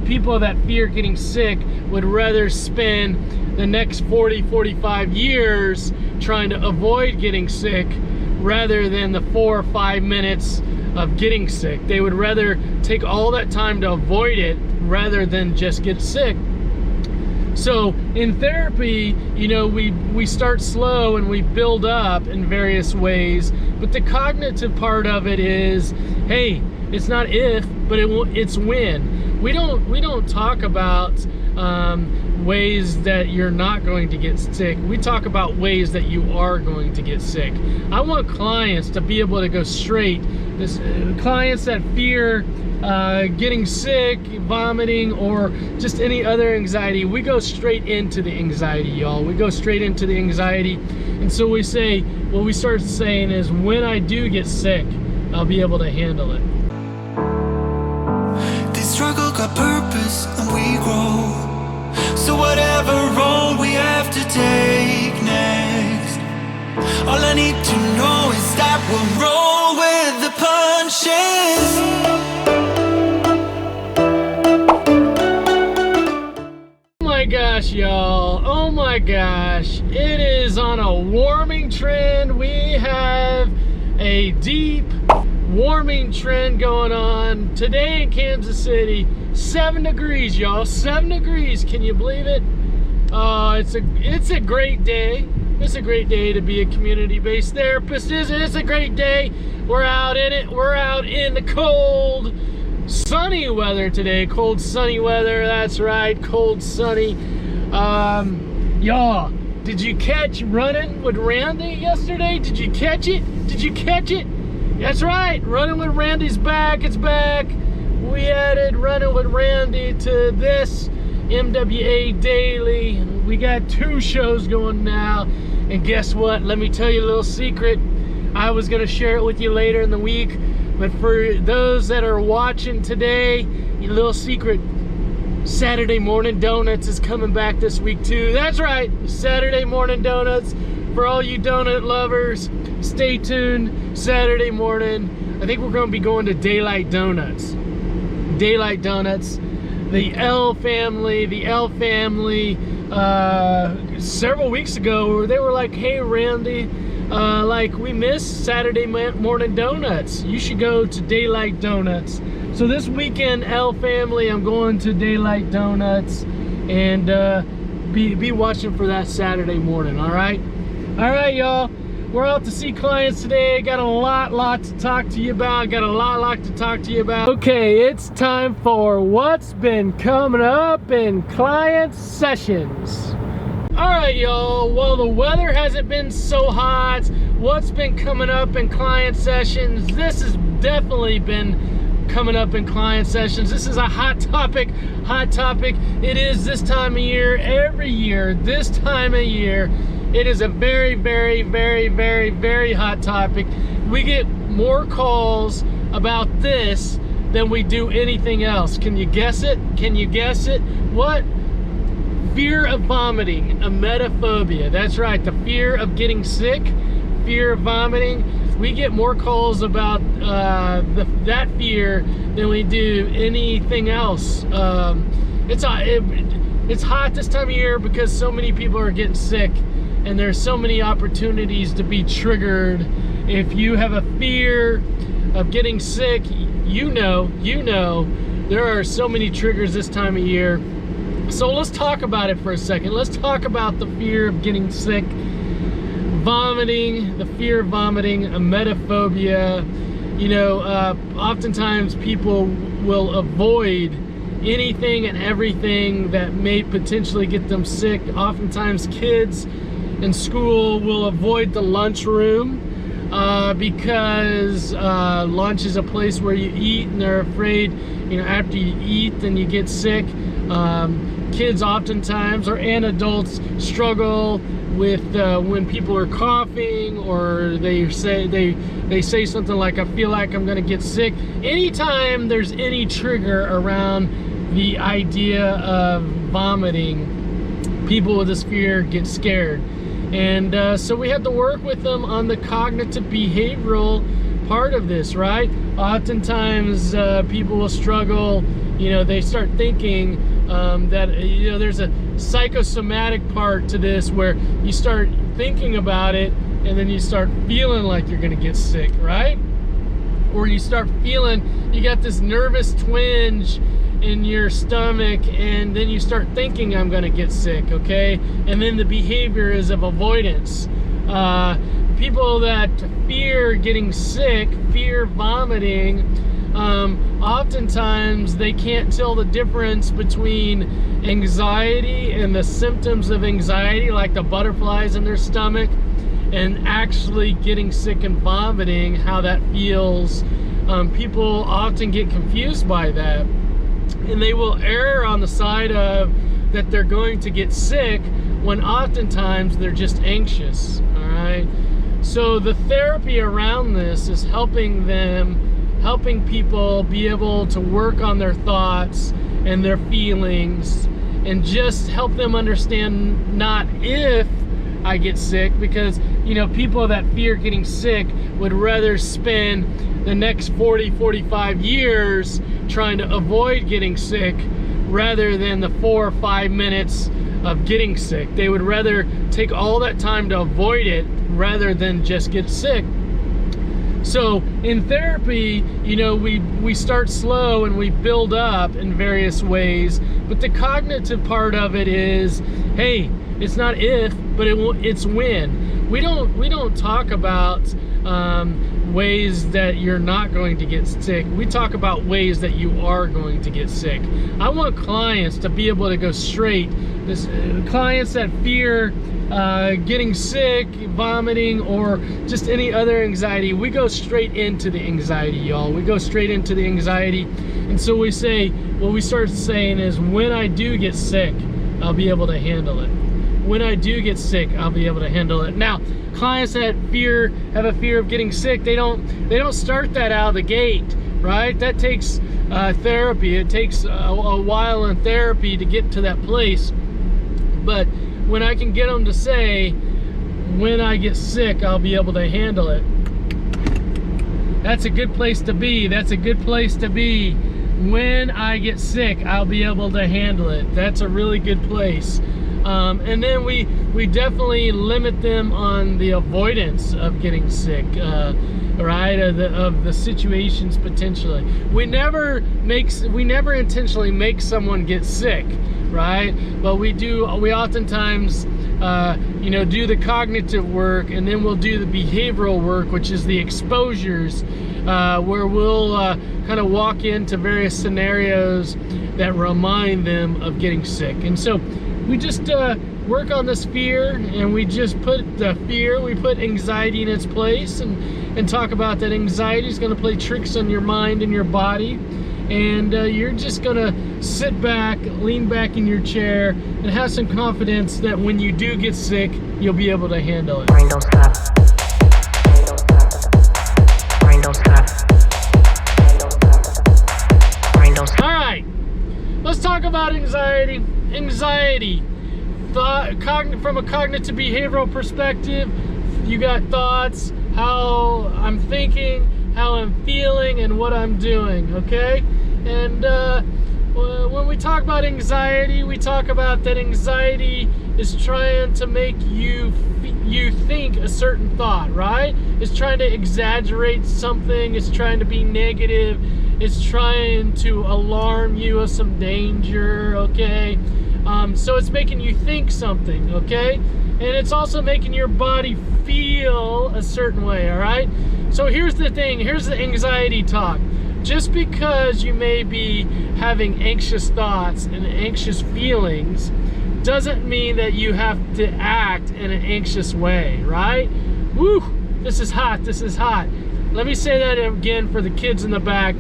people that fear getting sick would rather spend the next 40-45 years trying to avoid getting sick rather than the 4 or 5 minutes of getting sick. They would rather take all that time to avoid it rather than just get sick. So in therapy, you know, we start slow and we build up in various ways, but the cognitive part of it is, hey, it's not if, but it's when. We don't talk about ways that you're not going to get sick. We talk about ways that you are going to get sick. I want clients to be able to go straight. Clients that fear getting sick, vomiting, or just any other anxiety, we go straight into the anxiety, y'all. We go straight into the anxiety. And so we say, what we start saying is, when I do get sick, I'll be able to handle it. This struggle got purpose and we grow. So whatever road we have to take next, all I need to know is that we'll roll with the punches. Oh my gosh, y'all. Oh my gosh. It is on a warming trend. We have a deep warming trend going on today in Kansas City. 7 degrees, y'all. 7 degrees. Can you believe it? It's a great day. It's a great day to be a community-based therapist, isn't it? It's a great day. We're out in it. We're out in the cold, sunny weather today. Cold, sunny weather. That's right. Cold, sunny. Y'all, did you catch Running with Randy yesterday? Did you catch it? Did you catch it? That's right. Running with Randy's back. It's back. We added Running with Randy to this MWA Daily. We got 2 shows going now. And guess what? Let me tell you a little secret. I was going to share it with you later in the week. But for those that are watching today, a little secret. Saturday Morning Donuts is coming back this week too. That's right. Saturday Morning Donuts. For all you donut lovers, stay tuned. Saturday morning. I think we're going to be going to Daylight Donuts. Daylight Donuts. The L family, several weeks ago, they were like, hey Randy, like, we missed Saturday Morning Donuts. You should go to Daylight Donuts. So this weekend, L family, I'm going to Daylight Donuts and be watching for that Saturday morning. All right, y'all. We're out to see clients today. Got a lot to talk to you about. Okay, it's time for what's been coming up in client sessions. All right, y'all. Well, the weather hasn't been so hot. What's been coming up in client sessions? This has definitely been coming up in client sessions. This is a hot topic. It is this time of year, every year, this time of year. It is a very hot topic. We get more calls about this than we do anything else. Can you guess it? What? Fear of vomiting, emetophobia. That's right, the fear of getting sick, fear of vomiting. We get more calls about that fear than we do anything else. It's hot this time of year because so many people are getting sick. And there's so many opportunities to be triggered. If you have a fear of getting sick, you know, there are so many triggers this time of year. So let's talk about it for a second. Let's talk about the fear of getting sick, vomiting, the fear of vomiting, emetophobia. You know, oftentimes people will avoid anything and everything that may potentially get them sick. Oftentimes kids in school will avoid the lunchroom because lunch is a place where you eat, and they're afraid, you know, after you eat then you get sick. Kids oftentimes, and adults, struggle with when people are coughing, or they say something like, I feel like I'm gonna get sick. Anytime there's any trigger around the idea of vomiting, people with this fear get scared. And so we have to work with them on the cognitive behavioral part of this, right? Oftentimes people will struggle they start thinking that there's a psychosomatic part to this, where you start thinking about it and then you start feeling like you're gonna get sick, right? Or you start feeling you got this nervous twinge in your stomach, and then you start thinking, I'm gonna get sick, okay? And then the behavior is of avoidance. People that fear getting sick, fear vomiting, oftentimes they can't tell the difference between anxiety and the symptoms of anxiety, like the butterflies in their stomach, and actually getting sick and vomiting, how that feels. People often get confused by that, and they will err on the side of that they're going to get sick, when oftentimes they're just anxious. All right, so the therapy around this is helping people be able to work on their thoughts and their feelings, and just help them understand not if I get sick, because people that fear getting sick would rather spend the next 40-45 years trying to avoid getting sick rather than the 4 or 5 minutes of getting sick. They would rather take all that time to avoid it rather than just get sick. So in therapy, we start slow and we build up in various ways, but the cognitive part of it is, hey, it's not if, but it's when. We don't talk about ways that you're not going to get sick. We talk about ways that you are going to get sick. I want clients to be able to go straight. Clients that fear getting sick, vomiting, or just any other anxiety, we go straight into the anxiety, y'all. We go straight into the anxiety. And so we say, what we start saying is, when I do get sick, I'll be able to handle it. When I do get sick, I'll be able to handle it. Now, clients that have a fear of getting sick, they don't start that out of the gate, right? That takes therapy. It takes a while in therapy to get to that place. But when I can get them to say, when I get sick, I'll be able to handle it, that's a good place to be. That's a good place to be. When I get sick, I'll be able to handle it. That's a really good place. And then we definitely limit them on the avoidance of getting sick, right? Of the situations potentially. We never intentionally make someone get sick, right? But we oftentimes do the cognitive work, and then we'll do the behavioral work, which is the exposures, where we'll kind of walk into various scenarios that remind them of getting sick. And so we just work on this fear, and we just put anxiety in its place, and talk about that anxiety is going to play tricks on your mind and your body, and you're just going to sit back, lean back in your chair, and have some confidence that when you do get sick, you'll be able to handle it. Brain don't stop. Brain don't stop. Brain don't stop. Brain don't stop. All right, let's talk about anxiety. Anxiety, from a cognitive behavioral perspective, you got thoughts, how I'm thinking, how I'm feeling, and what I'm doing, okay? And when we talk about anxiety, we talk about that anxiety is trying to make you think a certain thought, right? It's trying to exaggerate something, it's trying to be negative, it's trying to alarm you of some danger, okay? So it's making you think something, okay? And it's also making your body feel a certain way, all right? So here's the thing, here's the anxiety talk. Just because you may be having anxious thoughts and anxious feelings doesn't mean that you have to act in an anxious way, right? Woo, this is hot, this is hot. Let me say that again for the kids in the back.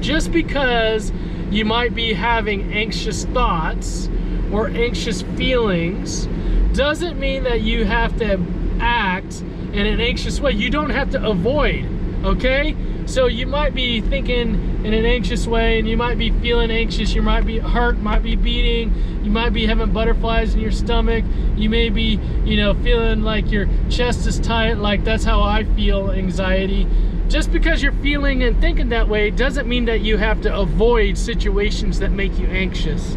Just because you might be having anxious thoughts or anxious feelings doesn't mean that you have to act in an anxious way. You don't have to avoid, okay? So you might be thinking in an anxious way, and you might be feeling anxious, your heart might be beating, you might be having butterflies in your stomach, you may be, feeling like your chest is tight, like that's how I feel anxiety. Just because you're feeling and thinking that way doesn't mean that you have to avoid situations that make you anxious.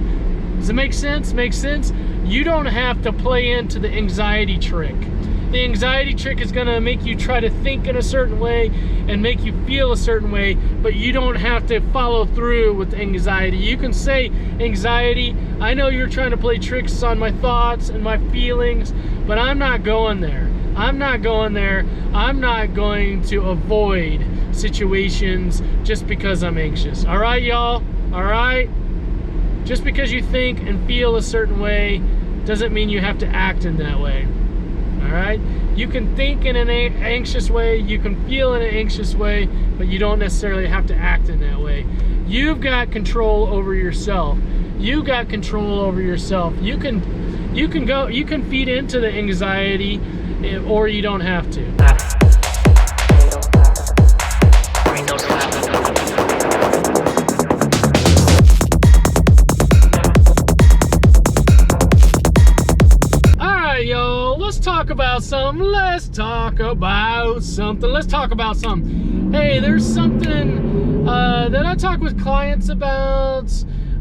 Does it make sense? Make sense? You don't have to play into the anxiety trick. The anxiety trick is going to make you try to think in a certain way and make you feel a certain way, but you don't have to follow through with anxiety. You can say, anxiety, I know you're trying to play tricks on my thoughts and my feelings, but I'm not going there. I'm not going there. I'm not going to avoid situations just because I'm anxious. All right, y'all? All right? Just because you think and feel a certain way doesn't mean you have to act in that way. All right? You can think in an anxious way, you can feel in an anxious way, but you don't necessarily have to act in that way. You've got control over yourself. You got control over yourself. You can feed into the anxiety, or you don't have to. Brain don't stop. Yo, let's talk about something. Let's talk about something. Hey, there's something that I talk with clients about.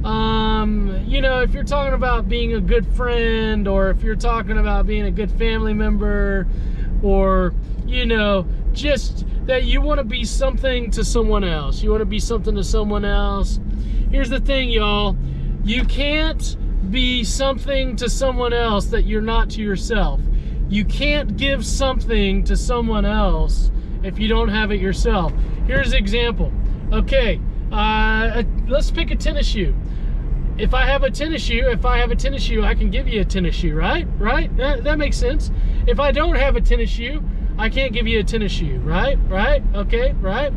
You know, if you're talking about being a good friend, or if you're talking about being a good family member, or, you know, just that you want to be something to someone else. You want to be something to someone else. Here's the thing, y'all. You can't be something to someone else that you're not to yourself. You can't give something to someone else if you don't have it yourself. Here's an example. Okay, let's pick a tennis shoe. If I have a tennis shoe, I can give you a tennis shoe, right? Right? That makes sense. If I don't have a tennis shoe, I can't give you a tennis shoe, right? Right? Okay, right?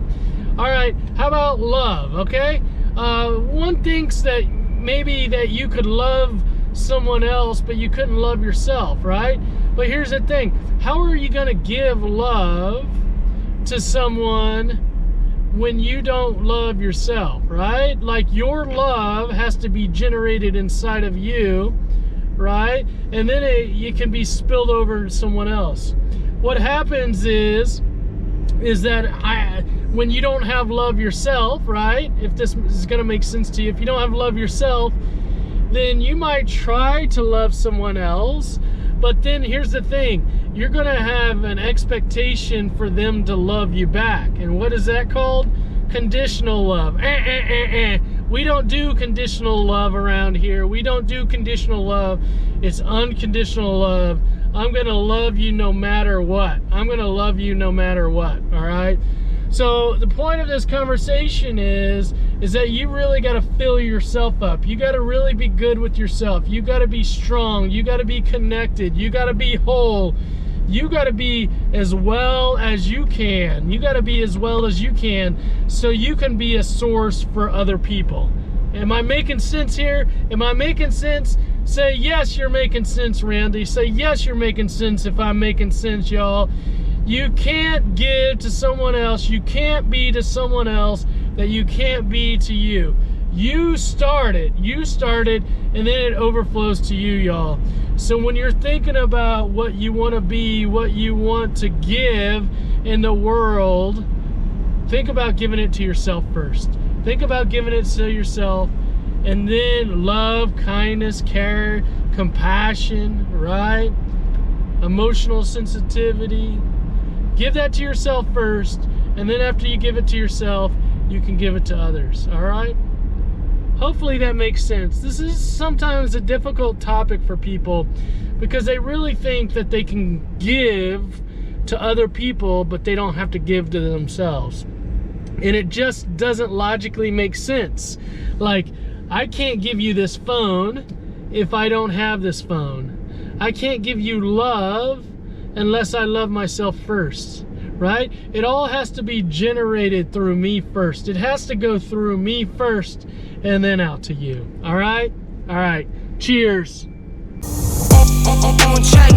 All right, how about love, okay? One thinks that maybe that you could love someone else, but you couldn't love yourself, right? But here's the thing. How are you going to give love to someone when you don't love yourself, right? Like, your love has to be generated inside of you, right? And then it can be spilled over to someone else. What happens is that when you don't have love yourself, right? If this is going to make sense to you, if you don't have love yourself, then you might try to love someone else, but then here's the thing. You're going to have an expectation for them to love you back. And what is that called? Conditional love. We don't do conditional love around here. We don't do conditional love. It's unconditional love. I'm going to love you no matter what. I'm going to love you no matter what, all right? So the point of this conversation is that you really got to fill yourself up. You got to really be good with yourself. You got to be strong. You got to be connected. You got to be whole. You got to be as well as you can. You got to be as well as you can so you can be a source for other people. Am I making sense here? Am I making sense? Say yes, you're making sense, Randy. Say yes, you're making sense if I'm making sense, y'all. You can't give to someone else. You can't be to someone else that you can't be to you. You started, and then it overflows to you, y'all. So when you're thinking about what you want to be, what you want to give in the world, think about giving it to yourself first. Think about giving it to yourself, and then love, kindness, care, compassion, right? Emotional sensitivity. Give that to yourself first, and then after you give it to yourself, you can give it to others, all right? Hopefully that makes sense. This is sometimes a difficult topic for people because they really think that they can give to other people, but they don't have to give to themselves. And it just doesn't logically make sense. Like, I can't give you this phone if I don't have this phone. I can't give you love unless I love myself first, right? It all has to be generated through me first. It has to go through me first and then out to you. All right? All right. Cheers. On track